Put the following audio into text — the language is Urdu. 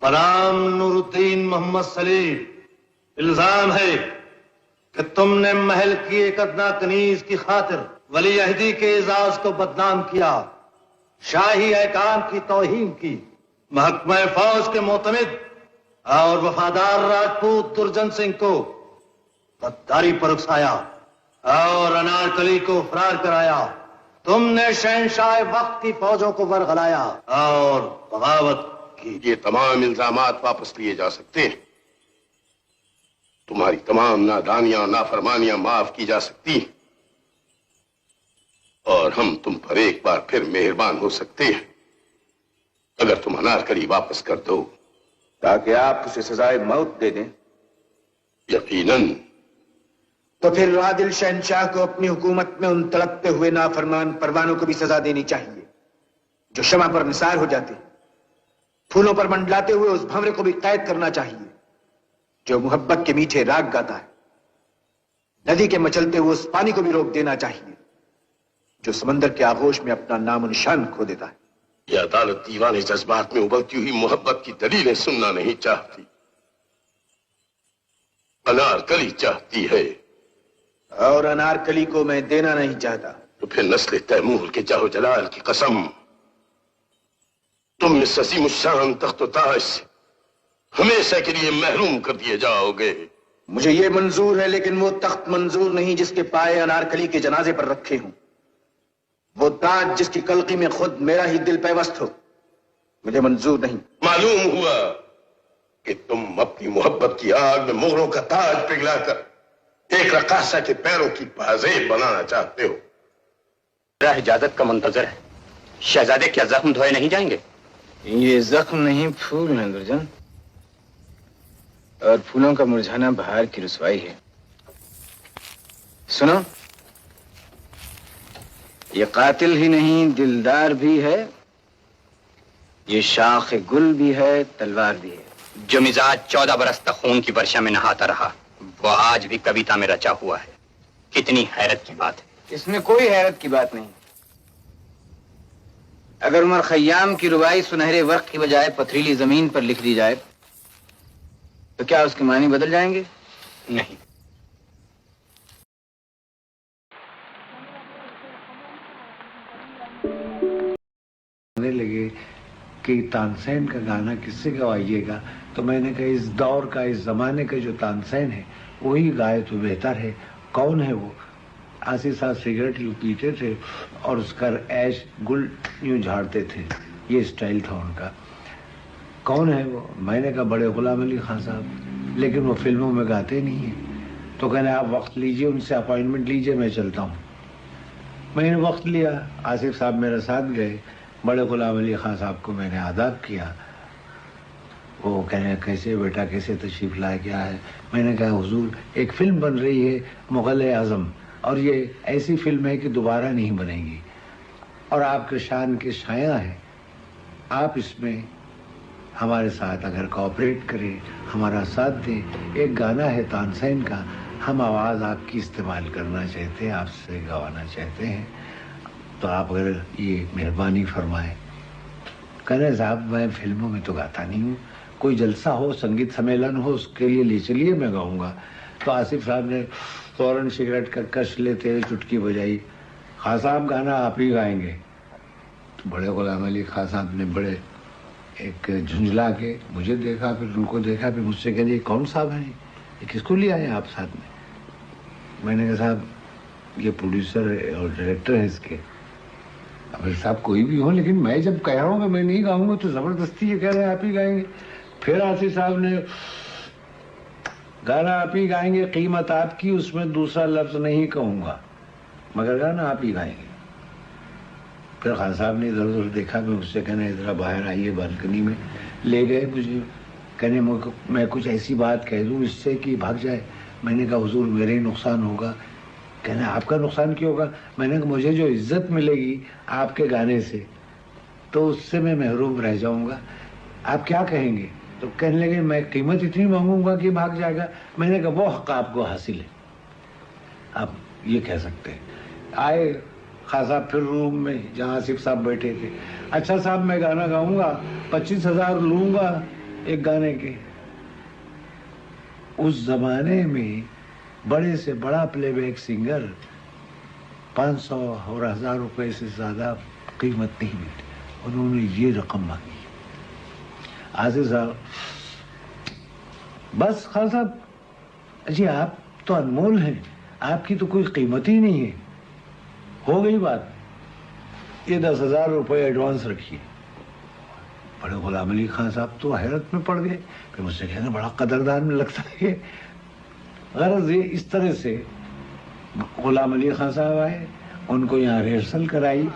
غلام نور الدین محمد سلیم، الزام ہے کہ تم نے محل کی ایک ادنا کنیز کی خاطر ولی عہدی کے اعزاز کو بدنام کیا، شاہی احکام کی توہین کی، محکمہ فوج کے معتمد اور وفادار راجپوت درجن سنگھ کو غداری پر اکسایا اور انارکلی کو فرار کرایا۔ تم نے شہنشاہ وقت کی فوجوں کو ورغلایا اور بغاوت کی۔ یہ تمام الزامات واپس لیے جا سکتے ہیں، تمہاری تمام نادانیاں اور نافرمانیاں معاف کی جا سکتی ہیں، اور ہم تم پر ایک بار پھر مہربان ہو سکتے ہیں اگر تم انارکلی واپس کر دو، تاکہ آپ اسے سزائے موت دے دیں۔ یقیناً۔ تو پھر عادل شہنشاہ کو اپنی حکومت میں ان تڑپتے ہوئے نافرمان پروانوں کو بھی سزا دینی چاہیے جو شمع پر نثار ہو جاتے، پھولوں پر منڈلاتے ہوئے اس بھنورے کو بھی قید کرنا چاہیے جو محبت کے میٹھے راگ گاتا ہے، ندی کے مچلتے ہوئے اس پانی کو بھی روک دینا چاہیے جو سمندر کے آغوش میں اپنا نام و نشان کھو دیتا ہے۔ یہ عدالت دیوانے جذبات میں ابلتی ہوئی محبت کی دلیلیں سننا نہیں چاہتی، انارکلی چاہتی ہے، اور انارکلی کو میں دینا نہیں چاہتا۔ تو پھر نسل تیمور کے جاہ و جلال کی قسم، تم اس عظیم الشان تخت و تاج سے ہمیشہ کے لیے محروم کر دیے جاؤ گے۔ مجھے یہ منظور ہے، لیکن وہ تخت منظور نہیں جس کے پائے انارکلی کے جنازے پر رکھے ہوں، وہ تاج جس کی کلقی میں خود میرا ہی دل پیوست ہو، مجھے منظور نہیں۔ معلوم ہوا کہ تم اپنی محبت کی آگ میں مغلوں کا تاج پگھلا کر ایک رقاصہ کے پیروں کی پازیب بنانا چاہتے ہو۔ میرا اجازت کا منتظر ہے، شہزادے کیا زخم دھوئے نہیں جائیں گے؟ یہ زخم نہیں، پھول ہیں درجن، اور پھولوں کا مرجھانا بہار کی رسوائی ہے۔ سنو، یہ قاتل ہی نہیں دلدار بھی ہے، یہ شاخ گل بھی ہے، تلوار بھی ہے۔ جو مزاج 14 برس تک خون کی برشا میں نہاتا رہا وہ آج بھی کویتا میں رچا ہوا ہے۔ کتنی حیرت کی بات ہے۔ اس میں کوئی حیرت کی بات نہیں۔ اگر عمر خیام کی ربائی سنہرے ورق کی بجائے پتھریلی زمین پر لکھ دی جائے تو کیا اس کے معنی بدل جائیں گے؟ نہیں۔ لگے کہ تانسین کا گانا کس سے گوائیے گا، تو میں نے کہا اس دور کا، اس زمانے کا جو تانسین ہے وہی گائے تو بہتر ہے۔ کون ہے وہ؟ آصف صاحب سگریٹ یوں پیتے تھے اور اس کا ایش گل یوں جھاڑتے تھے، یہ اسٹائل تھا ان کا۔ کون ہے وہ؟ میں نے کہا بڑے غلام علی خان صاحب، لیکن وہ فلموں میں گاتے نہیں ہیں۔ تو کہنے آپ وقت لیجئے، ان سے اپوائنٹمنٹ لیجئے، میں چلتا ہوں۔ میں نے وقت لیا، آصف صاحب میرے ساتھ گئے، بڑے غلام علی خان صاحب کو میں نے آداب کیا۔ وہ کہنے کیسے بیٹا، کیسے تشریف لائے، کیا ہے؟ میں نے کہا حضور ایک فلم بن رہی ہے مغل اعظم، اور یہ ایسی فلم ہے کہ دوبارہ نہیں بنے گی، اور آپ کے شان کے شایع ہیں، آپ اس میں ہمارے ساتھ اگر کوآپریٹ کریں، ہمارا ساتھ دیں۔ ایک گانا ہے تانسین کا، ہم آواز آپ کی استعمال کرنا چاہتے ہیں، آپ سے گوانا چاہتے ہیں، تو آپ اگر یہ مہربانی فرمائیں۔ کہنے صاحب میں فلموں میں تو گاتا نہیں ہوں، کوئی جلسہ ہو، سنگیت سمیلن ہو، اس کے لیے لے چلیے، میں گاؤں گا۔ تو آصف صاحب نے فوراً سگریٹ کا کش لیتے ہوئے چٹکی بجائی، خان صاحب گانا آپ ہی گائیں گے۔ تو بڑے غلام علی خان صاحب نے بڑے ایک جھنجھلا کے مجھے دیکھا، پھر ان کو دیکھا، پھر مجھ سے کہتے یہ کون صاحب ہیں، یہ کس کو لے آئے آپ ساتھ میں؟ میں نے کہا صاحب یہ پروڈیوسر اور ڈائریکٹر ہیں اس کے۔ اب صاحب کوئی بھی ہو، لیکن میں جب کہہ رہا ہوں کہ میں نہیں گاؤں گا تو زبردستی یہ کہہ رہے ہیں آپ ہی گائیں گے۔ پھر آصف صاحب نے گانا آپ ہی گائیں گے، قیمت آپ کی، اس میں دوسرا لفظ نہیں کہوں گا، مگر گانا آپ ہی گائیں گے۔ پھر خان صاحب نے ادھر ادھر دیکھا، میں اس سے کہنے ذرا باہر آئیے، بالکنی میں لے گئے مجھے، کہنے میں کچھ ایسی بات کہہ دوں اس سے کہ بھاگ جائے۔ میں نے کہا حضور میرے ہی نقصان ہوگا۔ کہنے آپ کا نقصان کیوں ہوگا؟ میں نے کہا مجھے جو عزت ملے گی آپ کے گانے سے تو اس سے میں محروم رہ جاؤں گا، آپ کیا کہیں گے؟ تو کہنے لگے میں قیمت اتنی مانگوں گا کہ بھاگ جائے گا۔ میں نے کہا وہ حق آپ کو حاصل ہے، آپ یہ کہہ سکتے ہیں۔ آئے خان صاحب پھر روم میں جہاں آصف صاحب بیٹھے تھے، اچھا صاحب میں گانا گاؤں گا، 25,000 لوں گا۔ ایک گانے کے. اس زمانے میں بڑے سے بڑا پلے بیک سنگر 500 اور 1000 روپے سے زیادہ قیمت نہیں ملتی. انہوں نے یہ رقم مانگی. عاصف صاحب بس خان صاحب جی آپ تو انمول ہیں, آپ کی تو کوئی قیمت ہی نہیں ہے. ہو گئی بات, یہ 10,000 روپے ایڈوانس رکھیے. بڑے غلام علی خان صاحب تو حیرت میں پڑ گئے. پھر مجھ سے کہنا بڑا قدردان میں لگتا ہے. غرض یہ اس طرح سے غلام علی خان صاحب آئے, ان کو یہاں ریہرسل کرائی.